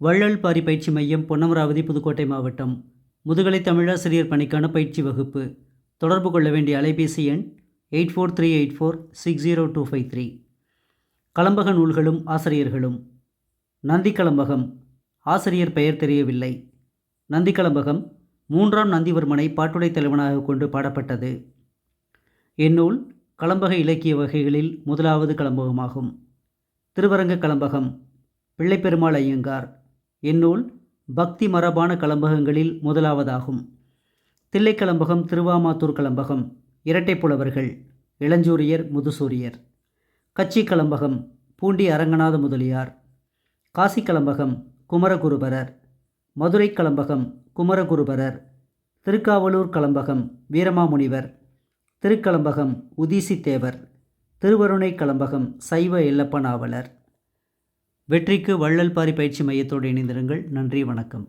வள்ளல் பாரி பயிற்சி மையம், பொன்னமராவதி, புதுக்கோட்டை மாவட்டம். முதுகலை தமிழாசிரியர் பணிக்கான பயிற்சி வகுப்பு. தொடர்பு கொள்ள வேண்டிய அலைபேசி எண் 8438460253. கலம்பக நூல்களும் ஆசிரியர்களும். நந்தி கலம்பகம். ஆசிரியர் பெயர் தெரியவில்லை. நந்தி கலம்பகம் 3ஆம் நந்திவர்மனை பாட்டுடை தலைவனாக கொண்டு பாடப்பட்டது. இந்நூல் கலம்பக இலக்கிய வகைகளில் முதலாவது கலம்பகமாகும். திருவரங்க கலம்பகம் பிள்ளைப்பெருமாள் ஐயங்கார். இந்நூல் பக்தி மரபான கலம்பகங்களில் முதலாவதாகும். தில்லைக்கலம்பகம், திருவாமாத்தூர் கலம்பகம் இரட்டை புலவர்கள் இளஞ்சூரியர், முதுசூரியர். கச்சி கலம்பகம் பூண்டி அரங்கநாத முதலியார். காசி கலம்பகம் குமரகுருபரர். மதுரை கலம்பகம் குமரகுருபரர். திருக்காவலூர் கலம்பகம் வீரமாமுனிவர். திருக்கலம்பகம் உதீசித்தேவர். திருவருணை கலம்பகம் சைவ எல்லப்ப நாவலர். வெற்றிக்கு வள்ளல் பாரி பயிற்சி மையத்தோடு இணைந்திருங்கள். நன்றி, வணக்கம்.